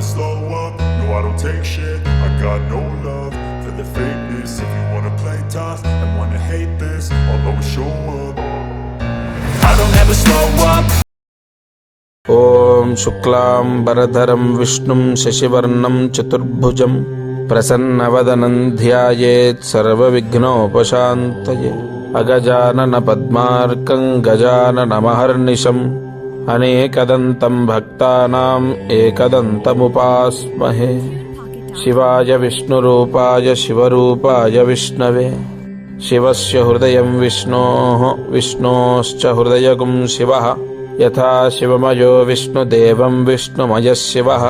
slow up, no I don't take shit. I got no love for the fakeness. If you wanna play tough and wanna hate this, I'll always show up. I don't ever slow up. ఓం శుక్లాం వరధరం విష్ణుం శశివర్ణం చతుర్భుజం ప్రసన్నవదనం ధ్యాయేత్ సర్వవిఘ్నోపశాంతయే. అగజానన పద్మార్కం గజాననమహర్నిశం అనేకదంతం భక్తానాం ఏకదంతముపాస్మహే. శివాయ విష్ణురూపాయ శివరూపాయ విష్ణవే. శివస్య హృదయం విష్ణోః విష్ణోశ్చ హృదయగుం శివః. యథా శివమయో విష్ణుదేవం విష్ణుమయః శివః.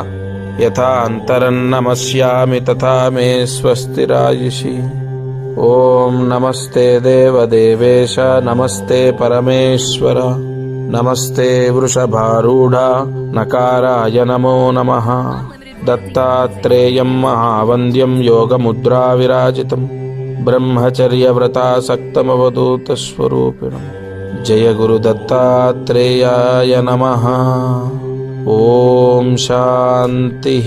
యథా అంతరం నమస్యామి తథా మే స్వస్తిరాయిషి. ఓం నమస్తే దేవదేవేశ నమస్తే పరమేశ్వర నమస్తే వృషభారూఢ నకారాయ నమో నమః. దత్తాత్రేయం మహావంద్యం యోగముద్రా విరాజితం బ్రహ్మచర్యవ్రతాసక్తమవధూత స్వరూపిణం. జయ గురు దత్తాత్రేయాయ నమః. ఓం శాంతి.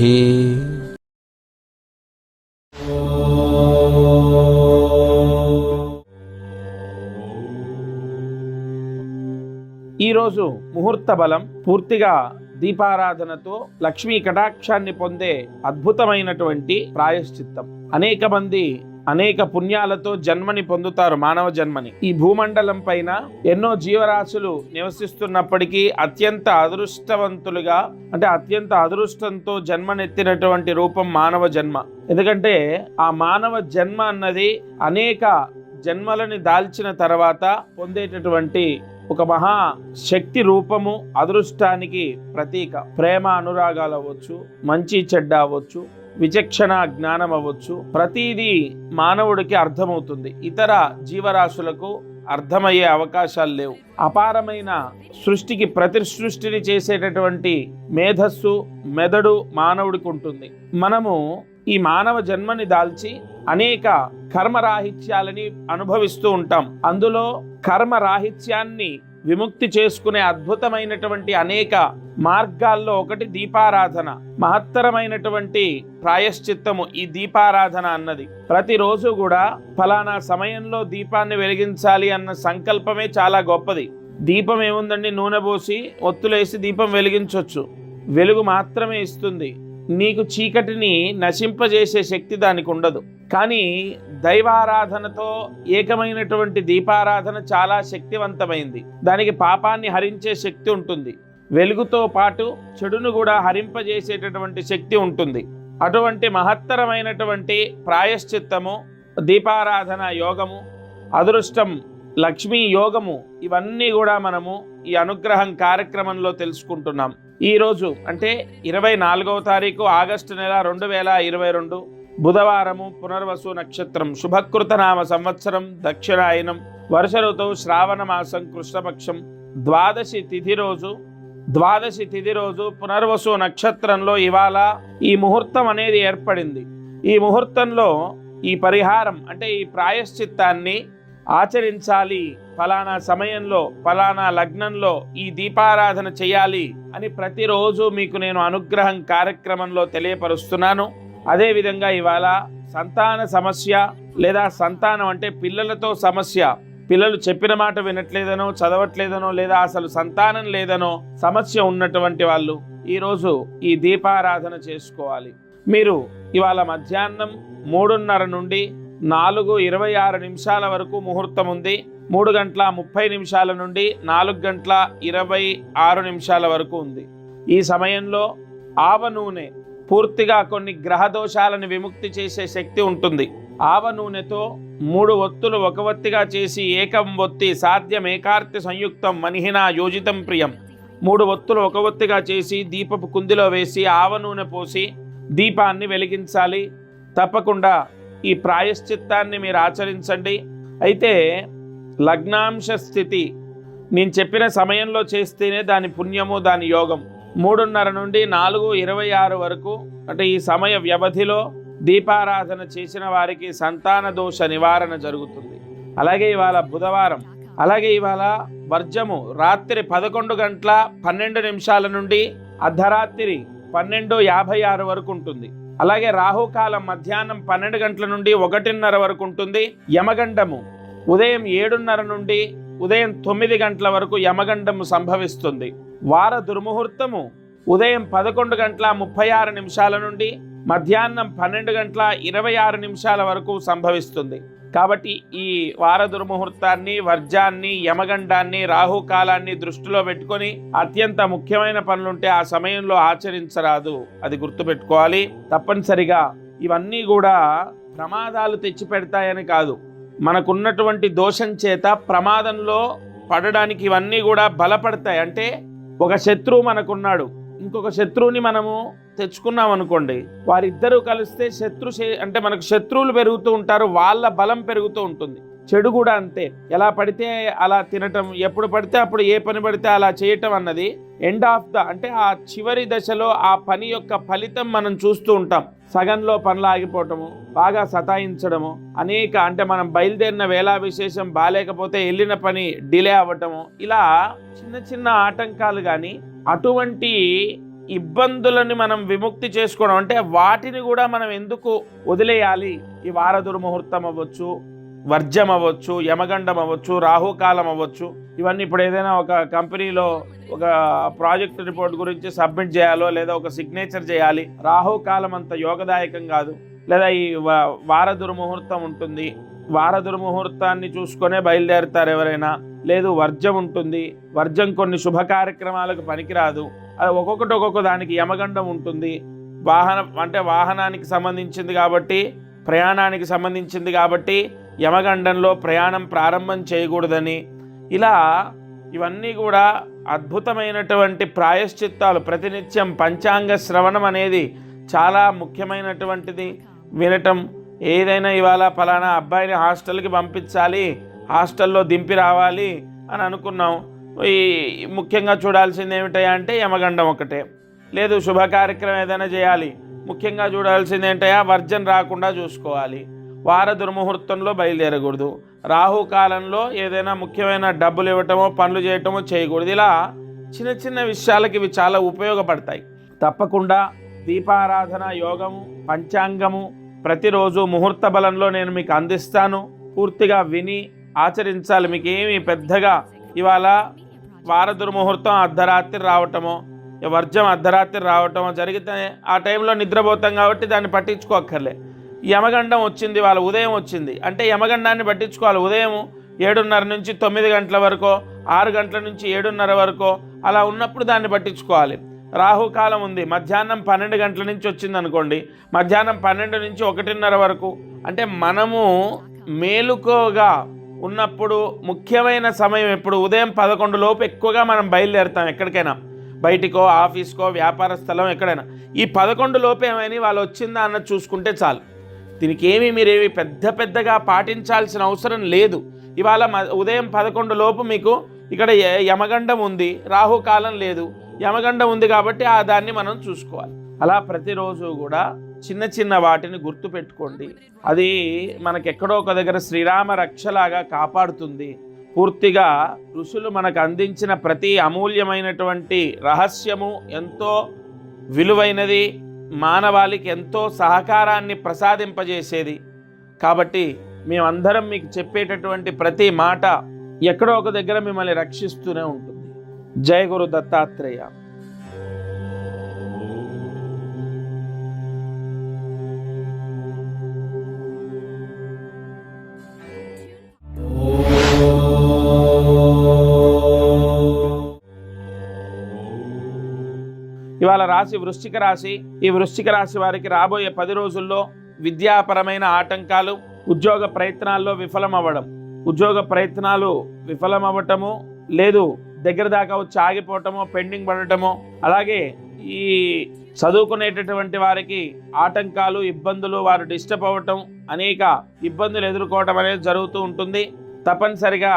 ఈరోజు ముహూర్త బలం పూర్తిగా దీపారాధనతో లక్ష్మీ కటాక్షాన్ని పొందే అద్భుతమైనటువంటి ప్రాయశ్చిత్తం. అనేక మంది అనేక పుణ్యాలతో జన్మని పొందుతారు, మానవ జన్మని. ఈ భూమండలం పైన ఎన్నో జీవరాశులు నివసిస్తున్నప్పటికీ అత్యంత అదృష్టవంతులుగా, అంటే అత్యంత అదృష్టంతో జన్మనెత్తినటువంటి రూపం మానవ జన్మ. ఎందుకంటే ఆ మానవ జన్మ అన్నది అనేక జన్మలని దాల్చిన తర్వాత పొందేటటువంటి ఒక మహా శక్తి రూపము, అదృష్టానికి ప్రతీక. ప్రేమ అనురాగాలు అవ్వచ్చు, మంచి చెడ్డ అవ్వచ్చు, విచక్షణ జ్ఞానం అవ్వచ్చు, ప్రతిదీ మానవుడికి అర్థమవుతుంది. ఇతర జీవరాశులకు అర్థమయ్యే అవకాశాలు లేవు. అపారమైన సృష్టికి ప్రతి సృష్టిని చేసేటటువంటి మేధస్సు, మెదడు మానవుడికి ఉంటుంది. మనము ఈ మానవ జన్మని దాల్చి అనేక కర్మరాహిత్యాలని అనుభవిస్తూ ఉంటాం. అందులో కర్మరాహిత్యాన్ని విముక్తి చేసుకునే అద్భుతమైనటువంటి అనేక మార్గాల్లో ఒకటి దీపారాధన. మహత్తరమైనటువంటి ప్రాయశ్చిత్తము ఈ దీపారాధన అన్నది. ప్రతిరోజు కూడా ఫలానా సమయంలో దీపాన్ని వెలిగించాలి అన్న సంకల్పమే చాలా గొప్పది. దీపం ఏముందండి, నూనె పోసి ఒత్తులేసి దీపం వెలిగించవచ్చు, వెలుగు మాత్రమే ఇస్తుంది. నీకు చీకటిని నశింపజేసే శక్తి దానికి ఉండదు. కానీ దైవారాధనతో ఏకమైనటువంటి దీపారాధన చాలా శక్తివంతమైంది. దానికి పాపాన్ని హరించే శక్తి ఉంటుంది, వెలుగుతో పాటు చెడును కూడా హరింపజేసేటటువంటి శక్తి ఉంటుంది. అటువంటి మహత్తరమైనటువంటి ప్రాయశ్చిత్తము, దీపారాధన యోగము, అదృష్టం, లక్ష్మీ యోగము, ఇవన్నీ కూడా మనము ఈ అనుగ్రహం కార్యక్రమంలో తెలుసుకుంటున్నాం. ఈరోజు అంటే 24వ తారీఖు ఆగస్టు నెల 2022 బుధవారము, పునర్వసు నక్షత్రం, శుభకృతనామ సంవత్సరం, దక్షిణాయనం, వర్ష ఋతువు, శ్రావణ మాసం, కృష్ణపక్షం, ద్వాదశి తిథి రోజు పునర్వసు నక్షత్రంలో ఇవాళ ఈ ముహూర్తం అనేది ఏర్పడింది. ఈ ముహూర్తంలో ఈ పరిహారం అంటే ఈ ప్రాయశ్చిత్తాన్ని ఆచరించాలి, ఫలానా సమయంలో ఫలానా లగ్నంలో ఈ దీపారాధన చేయాలి అని ప్రతిరోజు మీకు నేను అనుగ్రహం కార్యక్రమంలో తెలియపరుస్తున్నాను. అదేవిధంగా ఇవాళ సంతాన సమస్య లేదా సంతానం అంటే పిల్లలతో సమస్య, పిల్లలు చెప్పిన మాట వినట్లేదనో, చదవట్లేదనో, లేదా అసలు సంతానం లేదనో సమస్య ఉన్నటువంటి వాళ్ళు ఈరోజు ఈ దీపారాధన చేసుకోవాలి. మీరు ఇవాళ మధ్యాహ్నం 3:30 నుండి 4:26 వరకు ముహూర్తం ఉంది. 3:30 నుండి 4:26 వరకు ఉంది. ఈ సమయంలో ఆవ నూనె పూర్తిగా కొన్ని గ్రహ దోషాలను విముక్తి చేసే శక్తి ఉంటుంది. ఆవ నూనెతో 3 ఒత్తులు ఒక ఒత్తిగా చేసి ఏకం ఒత్తి సాధ్యం ఏకార్తి సంయుక్తం మనిహినా యోజితం ప్రియం. 3 ఒత్తులు ఒక ఒత్తిగా చేసి దీపపు కుందిలో వేసి ఆవ నూనె పోసి దీపాన్ని వెలిగించాలి. తప్పకుండా ఈ ప్రాయశ్చిత్తాన్ని మీరు ఆచరించండి. అయితే లగ్నాంశ స్థితి నేను చెప్పిన సమయంలో చేస్తేనే దాని పుణ్యము, దాని యోగం. 3:30 నుండి 4:26 వరకు అంటే ఈ సమయ వ్యవధిలో దీపారాధన చేసిన వారికి సంతాన దోష నివారణ జరుగుతుంది. అలాగే ఇవాళ బుధవారం, అలాగే ఇవాళ వర్జము రాత్రి 11:12 నుండి అర్ధరాత్రి 12:56 వరకు ఉంటుంది. అలాగే రాహుకాలం మధ్యాహ్నం 12 గంటల నుండి 1:30 వరకు ఉంటుంది. యమగండము ఉదయం 7:30 నుండి ఉదయం 9 గంటల వరకు యమగండము సంభవిస్తుంది. వార దుర్ముహూర్తము ఉదయం 11:36 నుండి మధ్యాహ్నం 12:26 వరకు సంభవిస్తుంది. కాబట్టి ఈ వార దుర్ముహూర్తాన్ని, వర్జాన్ని, యమగండాన్ని, రాహుకాలాన్ని దృష్టిలో పెట్టుకొని అత్యంత ముఖ్యమైన పనులుంటే ఆ సమయంలో ఆచరించరాదు. అది గుర్తుపెట్టుకోవాలి. తప్పనిసరిగా ఇవన్నీ కూడా ప్రమాదాలు తెచ్చిపెడతాయని కాదు, మనకున్నటువంటి దోషం చేత ప్రమాదంలో పడడానికి ఇవన్నీ కూడా బలపడతాయి. అంటే ఒక శత్రువు మనకున్నాడు, ఇంకొక శత్రువుని మనము తెచ్చుకున్నాం అనుకోండి, వారిద్దరూ కలిస్తే అంటే మనకు శత్రువులు పెరుగుతూ ఉంటారు, వాళ్ళ బలం పెరుగుతూ ఉంటుంది. చెడు కూడా అంతే. ఎలా పడితే అలా తినటం, ఎప్పుడు పడితే అప్పుడు ఏ పని పడితే అలా చేయటం అన్నది అంటే ఆ చివరి దశలో ఆ పని యొక్క ఫలితం మనం చూస్తూ ఉంటాం. సగంలో పనులు ఆగిపోవటము, బాగా సతాయించడము, అంటే మనం బయలుదేరిన వేళా విశేషం బాలేకపోతే వెళ్ళిన పని డిలే అవ్వటము, ఇలా చిన్న చిన్న ఆటంకాలు. కానీ అటువంటి ఇబ్బందులని మనం విముక్తి చేసుకోవడం అంటే వాటిని కూడా మనం ఎందుకు వదిలేయాలి? ఈ వార దుర్ముహూర్తం అవ్వచ్చు, వర్జం అవ్వచ్చు, యమగండం అవ్వచ్చు, రాహుకాలం అవ్వచ్చు. ఇవన్నీ ఇప్పుడు ఏదైనా ఒక కంపెనీలో ఒక ప్రాజెక్ట్ రిపోర్ట్ గురించి సబ్మిట్ చేయాలో లేదా ఒక సిగ్నేచర్ చేయాలి, రాహుకాలం అంత యోగదాయకం కాదు. లేదా ఈ వార దుర్ముహూర్తం ఉంటుంది, వార దుర్ముహూర్తాన్ని చూసుకొనే బయలుదేరుతారు ఎవరైనా. లేదు వర్జం ఉంటుంది, వర్జం కొన్ని శుభ కార్యక్రమాలకు పనికిరాదు. అది ఒక్కొక్క దానికి యమగండం ఉంటుంది. వాహనానికి సంబంధించింది కాబట్టి, ప్రయాణానికి సంబంధించింది కాబట్టి యమగండంలో ప్రయాణం ప్రారంభం చేయకూడదని, ఇలా ఇవన్నీ కూడా అద్భుతమైనటువంటి ప్రాయశ్చిత్తాలు. ప్రతినిత్యం పంచాంగ శ్రవణం అనేది చాలా ముఖ్యమైనటువంటిది. వినటం, ఏదైనా ఇవాళ ఫలానా అబ్బాయిని హాస్టల్కి పంపించాలి, హాస్టల్లో దింపి రావాలి అని అనుకున్నాం, ముఖ్యంగా చూడాల్సింది ఏమిటయా అంటే యమగండం ఒకటే. లేదు శుభ కార్యక్రమం ఏదైనా చేయాలి, ముఖ్యంగా చూడాల్సింది ఏంటయా వర్జం రాకుండా చూసుకోవాలి. వార దుర్ముహూర్తంలో బయలుదేరకూడదు. రాహుకాలంలో ఏదైనా ముఖ్యమైన డబ్బులు ఇవ్వటమో పనులు చేయటమో చేయకూడదు. ఇలా చిన్న చిన్న విషయాలకి ఇవి చాలా ఉపయోగపడతాయి. తప్పకుండా దీపారాధన, యోగము, పంచాంగము ప్రతిరోజు ముహూర్త బలంలో నేను మీకు అందిస్తాను. పూర్తిగా విని ఆచరించాలి. మీకు ఏమి పెద్దగా ఇవాళ వార దుర్ముహూర్తం అర్ధరాత్రి రావటమో, వర్జం అర్ధరాత్రి రావటమో జరిగితే ఆ టైంలో నిద్రపోతాం కాబట్టి దాన్ని పట్టించుకోక్కర్లే. యమగండం వచ్చింది, వాళ్ళ ఉదయం వచ్చింది అంటే యమగండాన్ని పట్టించుకోవాలి. ఉదయం 7:30 నుంచి 9 గంటల వరకు, 6 గంటల నుంచి 7:30 వరకు అలా ఉన్నప్పుడు దాన్ని పట్టించుకోవాలి. రాహుకాలం ఉంది, మధ్యాహ్నం 12 గంటల నుంచి వచ్చింది అనుకోండి, మధ్యాహ్నం 12 నుంచి 1:30 వరకు. అంటే మనము మేలుకోగా ఉన్నప్పుడు ముఖ్యమైన సమయం ఎప్పుడు? ఉదయం 11 లోపు ఎక్కువగా మనం బయలుదేరుతాం ఎక్కడికైనా, బయటికో, ఆఫీస్కో, వ్యాపార స్థలం, ఎక్కడైనా. ఈ 11 లోపు ఏమైనా వాళ్ళు వచ్చిందా అన్నది చూసుకుంటే చాలు. దీనికి మీరేమి పెద్దగా పాటించాల్సిన అవసరం లేదు. ఇవాళ ఉదయం 11 లోపు మీకు ఇక్కడ యమగండం ఉంది, రాహుకాలం లేదు. యమగండం ఉంది కాబట్టి దాన్ని మనం చూసుకోవాలి. అలా ప్రతిరోజు కూడా చిన్న చిన్న వాటిని గుర్తుపెట్టుకోండి. అది మనకెక్కడో ఒక దగ్గర శ్రీరామ రక్షలాగా కాపాడుతుంది. పూర్తిగా ఋషులు మనకు అందించిన ప్రతి అమూల్యమైనటువంటి రహస్యము ఎంతో విలువైనది, మానవాళికి ఎంతో సహకారాన్ని ప్రసాదింపజేసేది. కాబట్టి మేమందరం మీకు చెప్పేటటువంటి ప్రతి మాట ఎక్కడో ఒక దగ్గర మిమ్మల్ని రక్షిస్తూనే ఉంటుంది. జయ గురు దత్తాత్రేయ. ఇవాళ రాశి వృశ్చిక రాశి. ఈ వృశ్చిక రాశి వారికి రాబోయే 10 రోజుల్లో విద్యాపరమైన ఆటంకాలు, ఉద్యోగ ప్రయత్నాల్లో ఉద్యోగ ప్రయత్నాలు విఫలమవ్వటము, లేదు దగ్గర దాకా వచ్చి ఆగిపోవటమో, పెండింగ్ పడటమో, అలాగే ఈ చదువుకునేటటువంటి వారికి ఆటంకాలు, ఇబ్బందులు, వారు డిస్టర్బ్ అవ్వటం, అనేక ఇబ్బందులు ఎదుర్కోవటం అనేది జరుగుతూ ఉంటుంది. తప్పనిసరిగా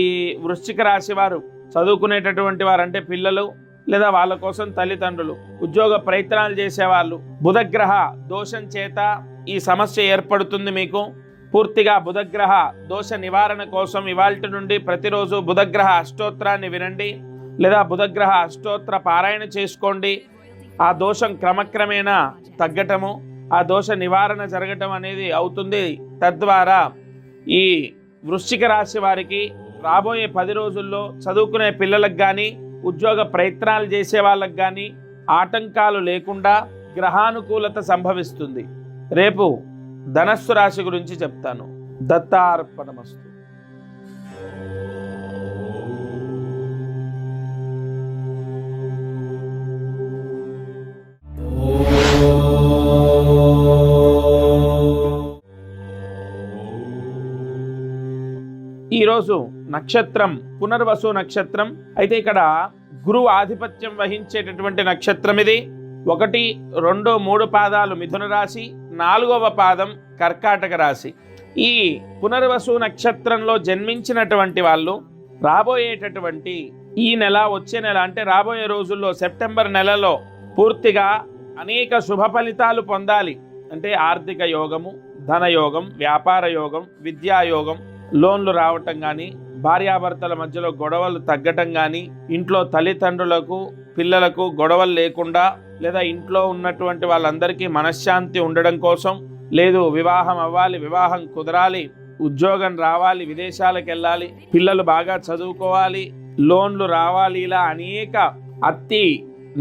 ఈ వృశ్చిక రాశి వారు చదువుకునేటటువంటి వారు అంటే పిల్లలు లేదా వాళ్ళ కోసం తల్లిదండ్రులు, ఉద్యోగ ప్రయత్నాలు చేసేవాళ్ళు, బుధగ్రహ దోషం చేత ఈ సమస్య ఏర్పడుతుంది మీకు. పూర్తిగా బుధగ్రహ దోష నివారణ కోసం ఇవాల్టి నుండి ప్రతిరోజు బుధగ్రహ అష్టోత్తరాన్ని వినండి, లేదా బుధగ్రహ అష్టోత్తర పారాయణ చేసుకోండి. ఆ దోషం క్రమక్రమేణా తగ్గటము, ఆ దోష నివారణ జరగటం అనేది అవుతుంది. తద్వారా ఈ వృశ్చిక రాశి వారికి రాబోయే 10 రోజుల్లో చదువుకునే పిల్లలకు కానీ, ఉద్యోగ ప్రయత్నాలు చేసే వాళ్ళకు కానీ ఆటంకాలు లేకుండా గ్రహానుకూలత సంభవిస్తుంది. రేపు ధనస్సు రాశి గురించి చెప్తాను. దత్తార్పణమస్తు. ఈరోజు నక్షత్రం పునర్వసు నక్షత్రం. అయితే ఇక్కడ గురువు ఆధిపత్యం వహించేటటువంటి నక్షత్రం ఇది. 1, 2, 3 పాదాలు మిథున రాశి, 4వ పాదం కర్కాటక రాశి. ఈ పునర్వసు నక్షత్రంలో జన్మించినటువంటి వాళ్ళు రాబోయేటటువంటి ఈ నెల, వచ్చే నెల అంటే రాబోయే రోజుల్లో సెప్టెంబర్ నెలలో పూర్తిగా అనేక శుభ ఫలితాలు పొందాలి. అంటే ఆర్థిక యోగము, ధనయోగం, వ్యాపార యోగం, విద్యాయోగం, లోన్లు రావటం కానీ, భార్యాభర్తల మధ్యలో గొడవలు తగ్గటం కానీ, ఇంట్లో తల్లిదండ్రులకు పిల్లలకు గొడవలు లేకుండా, లేదా ఇంట్లో ఉన్నటువంటి వాళ్ళందరికీ మనశ్శాంతి ఉండడం కోసం, లేదు వివాహం అవ్వాలి, వివాహం కుదరాలి, ఉద్యోగం రావాలి, విదేశాలకు వెళ్ళాలి, పిల్లలు బాగా చదువుకోవాలి, లోన్లు రావాలి, ఇలా అనేక అతి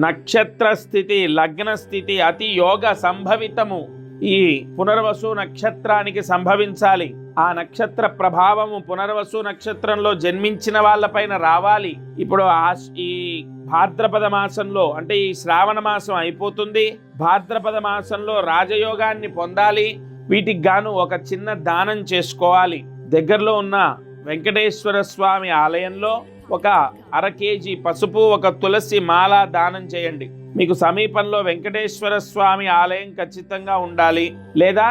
నక్షత్ర స్థితి, లగ్న స్థితి అతి యోగ సంభవితము ఈ పునర్వసు నక్షత్రానికి సంభవించాలి. ఆ నక్షత్ర ప్రభావము పునర్వసు నక్షత్రంలో జన్మించిన వాళ్ళపైన రావాలి. ఇప్పుడు ఈ భాద్రపద మాసంలో, అంటే ఈ శ్రావణ మాసం అయిపోతుంది, భాద్రపద మాసంలో రాజయోగాన్ని పొందాలి. వీటికి గాను ఒక చిన్న దానం చేసుకోవాలి. దగ్గరలో ఉన్న వెంకటేశ్వర స్వామి ఆలయంలో 1/2 కేజీ పసుపు, 1 తులసి మాల దానం చేయండి. మీకు సమీపంలో వెంకటేశ్వర స్వామి ఆలయం ఖచ్చితంగా ఉండాలి, లేదా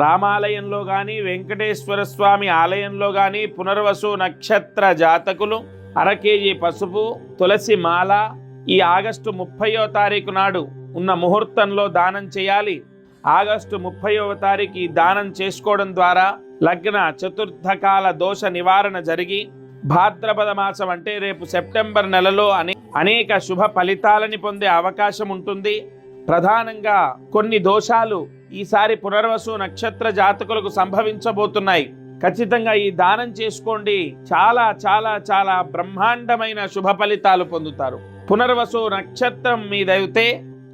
రామాలయంలో కానీ, వెంకటేశ్వర స్వామి ఆలయంలో కానీ పునర్వసు నక్షత్ర జాతకులు 1/2 కేజీ పసుపు, తులసి మాల ఈ ఆగస్టు 30వ తారీఖు నాడు ఉన్న ముహూర్తంలో దానం చేయాలి. ఆగస్టు 30వ తారీఖు ఈ దానం చేసుకోవడం ద్వారా లగ్న చతుర్థకాల దోష నివారణ జరిగి భాద్రపద మాసం అంటే రేపు సెప్టెంబర్ నెలలో అనేక శుభ ఫలితాలని పొందే అవకాశం ఉంటుంది. ప్రధానంగా కొన్ని దోషాలు ఈసారి పునర్వసు నక్షత్ర జాతకులకు సంభవించబోతున్నాయి. ఖచ్చితంగా ఈ దానం చేసుకోండి. చాలా చాలా చాలా బ్రహ్మాండమైన శుభ ఫలితాలు పొందుతారు. పునర్వసు నక్షత్రం మీదైతే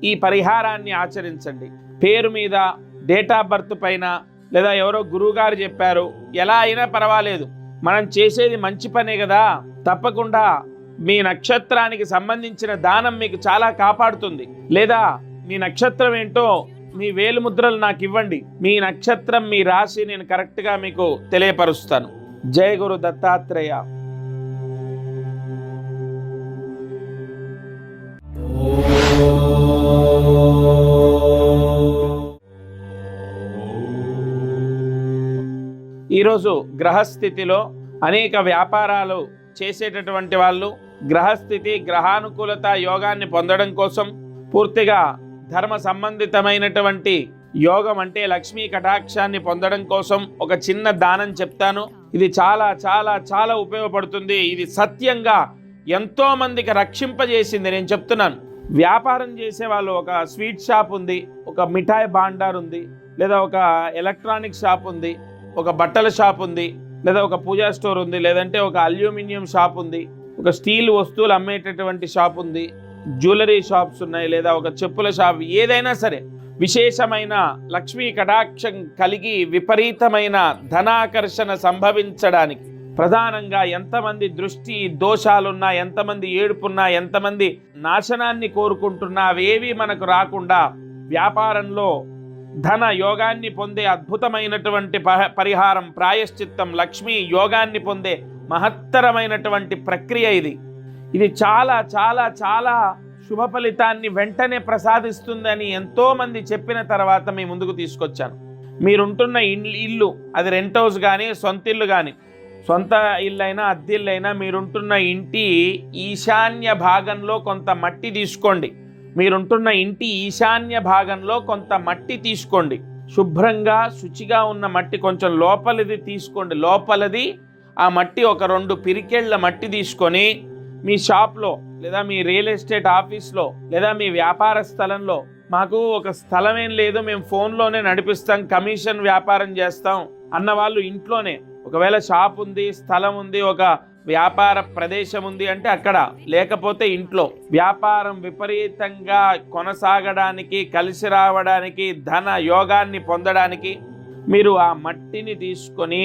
ఈ పరిహారాన్ని ఆచరించండి. పేరు మీద, డేట్ ఆఫ్ బర్త్ పైన, లేదా ఎవరో గురువుగారు చెప్పారు, ఎలా అయినా పర్వాలేదు, మనం చేసేది మంచి పనే కదా. తప్పకుండా మీ నక్షత్రానికి సంబంధించిన దానం మీకు చాలా కాపాడుతుంది. లేదా మీ నక్షత్రం ఏంటో మీ వేలుముద్రలు నాకు ఇవ్వండి. మీ నక్షత్రం, మీ రాశి నేను కరెక్ట్గా మీకు తెలియపరుస్తాను. జయ గురు దత్తాత్రేయ. ఈరోజు గ్రహస్థితిలో అనేక వ్యాపారాలు చేసేటటువంటి వాళ్ళు గ్రహస్థితి, గ్రహానుకూలత యోగాన్ని పొందడం కోసం పూర్తిగా ధర్మ సంబంధితమైనటువంటి యోగం అంటే లక్ష్మీ కటాక్షాన్ని పొందడం కోసం ఒక చిన్న దానం చెప్తాను. ఇది చాలా చాలా చాలా ఉపయోగపడుతుంది. ఇది సత్యంగా ఎంతో మందికి రక్షింపజేసింది. నేను చెప్తున్నాను. వ్యాపారం చేసే వాళ్ళు, ఒక స్వీట్ షాప్ ఉంది, ఒక మిఠాయి భాండార్ ఉంది, లేదా ఒక ఎలక్ట్రానిక్ షాప్ ఉంది, ఒక బట్టల షాప్ ఉంది, లేదా ఒక పూజా స్టోర్ ఉంది, లేదంటే ఒక అల్యూమినియం షాప్ ఉంది, ఒక స్టీల్ వస్తువులు అమ్మేటటువంటి షాప్ ఉంది, జ్యువెలరీ షాప్స్ ఉన్నాయి, లేదా ఒక చెప్పుల షాప్, ఏదైనా సరే విశేషమైన లక్ష్మీ కటాక్షం కలిగి విపరీతమైన ధనాకర్షణ సంభవించడానికి ప్రధానంగా ఎంతమంది దృష్టి దోషాలున్నా, ఎంతమంది ఏడుపున్నా, ఎంతమంది నాశనాన్ని కోరుకుంటున్నా అవేవి మనకు రాకుండా వ్యాపారంలో ధన యోగాన్ని పొందే అద్భుతమైనటువంటి పరిహారం, ప్రాయశ్చిత్తం, లక్ష్మీ యోగాన్ని పొందే మహత్తరమైనటువంటి ప్రక్రియ ఇది చాలా చాలా చాలా శుభ ఫలితాన్ని వెంటనే ప్రసాదిస్తుందని ఎంతోమంది చెప్పిన తర్వాత మీ ముందుకు తీసుకొచ్చాను. మీరుంటున్న ఇల్లు, అది రెంట్ హౌస్ కానీ, సొంత ఇల్లు కానీ, సొంత ఇల్లు అయినా అద్దె ఇల్లు అయినా, మీరుంటున్న ఇంటి ఈశాన్య భాగంలో కొంత మట్టి తీసుకోండి. మీరుంటున్న ఇంటి ఈశాన్య భాగంలో కొంత మట్టి తీసుకోండి. శుభ్రంగా శుచిగా ఉన్న మట్టి కొంచెం లోపలిది తీసుకోండి. లోపలిది ఆ మట్టి ఒక 2 పిరికెళ్ళ మట్టి తీసుకొని మీ షాప్లో లేదా మీ రియల్ ఎస్టేట్ ఆఫీస్లో లేదా మీ వ్యాపార స్థలంలో మాకు ఒక స్థలం ఏం లేదు, మేము ఫోన్లోనే నడిపిస్తాం, కమిషన్ వ్యాపారం చేస్తాం అన్న వాళ్ళు ఇంట్లోనే, ఒకవేళ షాప్ ఉంది, స్థలం ఉంది, ఒక వ్యాపార ప్రదేశం ఉంది అంటే అక్కడ, లేకపోతే ఇంట్లో వ్యాపారం విపరీతంగా కొనసాగడానికి, కలిసి రావడానికి, ధన యోగాన్ని పొందడానికి మీరు ఆ మట్టిని తీసుకొని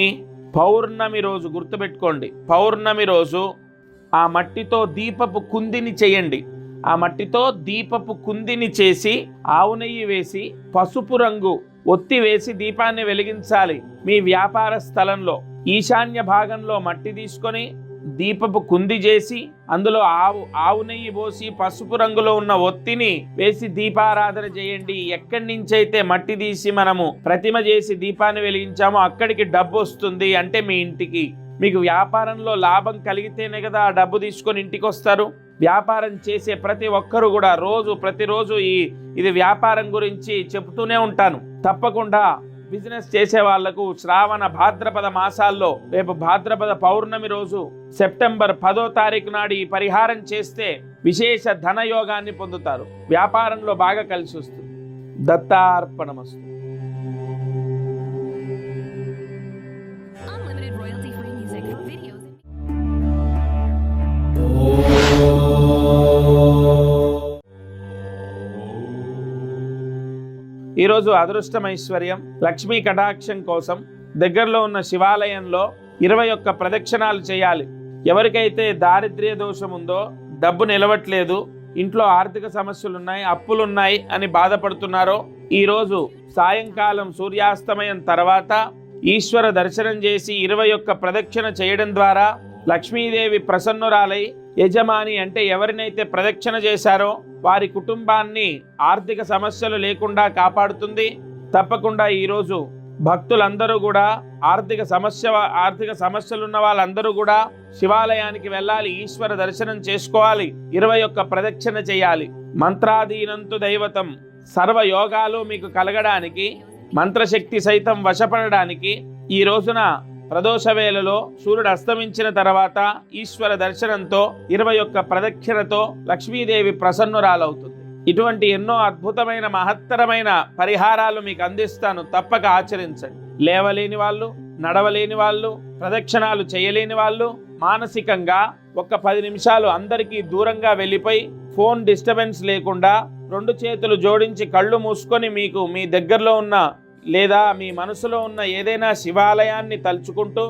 పౌర్ణమి రోజు గుర్తుపెట్టుకోండి, పౌర్ణమి రోజు ఆ మట్టితో దీపపు కుందిని చేయండి. ఆ మట్టితో దీపపు కుందిని చేసి ఆవు నెయ్యి వేసి పసుపు రంగు ఒత్తి వేసి దీపాన్ని వెలిగించాలి. మీ వ్యాపార స్థలంలో ఈశాన్య భాగంలో మట్టి తీసుకొని దీపపు కుంది చేసి అందులో ఆవు నెయ్యి పోసి పసుపు రంగులో ఉన్న ఒత్తిని వేసి దీపారాధన చేయండి. ఎక్కడి నుంచి అయితే మట్టి తీసి మనము ప్రతిమ చేసి దీపాన్ని వెలిగించామో అక్కడికి డబ్బు వస్తుంది. అంటే మీ ఇంటికి, మీకు వ్యాపారంలో లాభం కలిగితేనే కదా ఆ డబ్బు తీసుకొని ఇంటికి వస్తారు. వ్యాపారం చేసే ప్రతి ఒక్కరు కూడా ప్రతిరోజు ఇది వ్యాపారం గురించి చెబుతూనే ఉంటాను. తప్పకుండా బిజినెస్ చేసే వాళ్లకు శ్రావణ భాద్రపద మాసాల్లో రేపు భాద్రపద పౌర్ణమి రోజు సెప్టెంబర్ 10వ తారీఖు నాడు ఈ పరిహారం చేస్తే విశేష ధనయోగాన్ని పొందుతారు. వ్యాపారంలో బాగా కలిసి వస్తుంది. దత్తార్పణమస్తు. Unlimited royalty-free music, videos, ఈరోజు అదృష్టమైశ్వర్యం, లక్ష్మీ కటాక్షం కోసం దగ్గరలో ఉన్న శివాలయంలో 21 ప్రదక్షిణాలు చేయాలి. ఎవరికైతే దారిద్ర్య దోషం ఉందో, డబ్బు నిలవట్లేదు, ఇంట్లో ఆర్థిక సమస్యలున్నాయి, అప్పులున్నాయి అని బాధపడుతున్నారో, ఈరోజు సాయంకాలం సూర్యాస్తమయం తర్వాత ఈశ్వర దర్శనం చేసి 21 ప్రదక్షిణ చేయడం ద్వారా లక్ష్మీదేవి ప్రసన్నురాలై యజమాని అంటే ఎవరినైతే ప్రదక్షిణ చేశారో వారి కుటుంబాన్ని ఆర్థిక సమస్యలు లేకుండా కాపాడుతుంది. తప్పకుండా ఈరోజు భక్తులందరూ కూడా ఆర్థిక సమస్యలు ఉన్న వాళ్ళందరూ కూడా శివాలయానికి వెళ్ళాలి, ఈశ్వర దర్శనం చేసుకోవాలి, 21 ప్రదక్షిణ చేయాలి. మంత్రాధీనంతు దైవతం, సర్వ యోగాలు మీకు కలగడానికి, మంత్రశక్తి సైతం వశపడడానికి ఈ రోజున ప్రదోష వేళలో సూర్యుడు అస్తమించిన తర్వాత ఈశ్వర దర్శనంతో 21 ప్రదక్షిణతో లక్ష్మీదేవి ప్రసన్నురాలవుతుంది. ఇటువంటి ఎన్నో అద్భుతమైన మహత్తరమైన పరిహారాలు మీకు అందిస్తాను. తప్పక ఆచరించండి. లేవలేని వాళ్ళు, నడవలేని వాళ్ళు, ప్రదక్షిణాలు చేయలేని వాళ్ళు మానసికంగా ఒక 10 నిమిషాలు అందరికీ దూరంగా వెళ్ళిపోయి ఫోన్ డిస్టర్బెన్స్ లేకుండా 2 చేతులు జోడించి కళ్ళు మూసుకొని మీకు మీ దగ్గరలో ఉన్న లేదా మీ మనసులో ఉన్న ఏదైనా శివాలయాన్ని తలుచుకుంటూ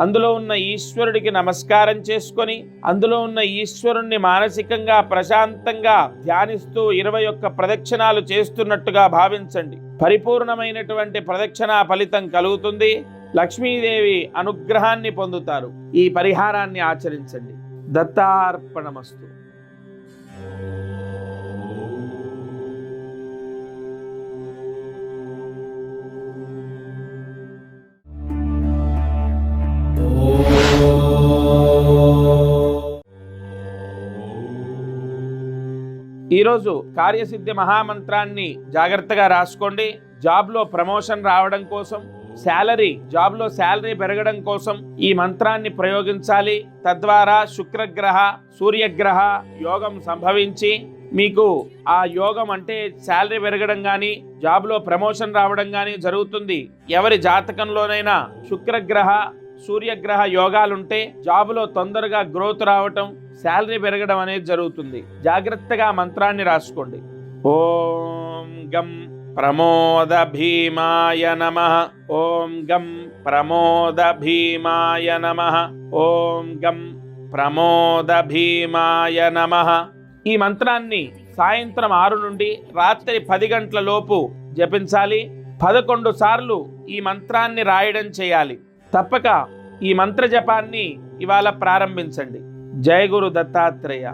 అందులో ఉన్న ఈశ్వరుడికి నమస్కారం చేసుకొని అందులో ఉన్న ఈశ్వరుణ్ణి మానసికంగా ప్రశాంతంగా ధ్యానిస్తూ 21 ప్రదక్షిణాలు చేస్తున్నట్టుగా భావించండి. పరిపూర్ణమైనటువంటి ప్రదక్షిణ ఫలితం కలుగుతుంది. లక్ష్మీదేవి అనుగ్రహాన్ని పొందుతారు. ఈ పరిహారాన్ని ఆచరించండి. దత్తార్పణమస్తు. ఈరోజు కార్యసిద్ధి మహామంత్రాన్ని జాగ్రత్తగా రాసుకోండి. జాబ్లో ప్రమోషన్ రావడం కోసం, జాబ్లో శాలరీ పెరగడం కోసం ఈ మంత్రాన్ని ప్రయోగించాలి. తద్వారా శుక్రగ్రహ, సూర్యగ్రహ యోగం సంభవించి మీకు ఆ యోగం అంటే శాలరీ పెరగడం కానీ, జాబ్లో ప్రమోషన్ రావడం కానీ జరుగుతుంది. ఎవరి జాతకంలోనైనా శుక్రగ్రహ, సూర్యగ్రహ యోగాలుంటే జాబులో తొందరగా గ్రోత్ రావటం, శాలరీ పెరగడం అనేది జరుగుతుంది. జాగ్రత్తగా మంత్రాన్ని రాసుకోండి. ఓం గం ప్రమోద భీమాయ నమః. ఓం గం ప్రమోద భీమాయ నమః. ఓం గం ప్రమోద భీమాయ నమః. ఈ మంత్రాన్ని సాయంత్రం 6 నుండి రాత్రి 10 గంటల లోపు జపించాలి. 11 సార్లు ఈ మంత్రాన్ని రాయడం చేయాలి. తప్పక ఈ మంత్ర జపాన్ని ఇవాళ ప్రారంభించండి. జయ గురు దత్తాత్రేయ.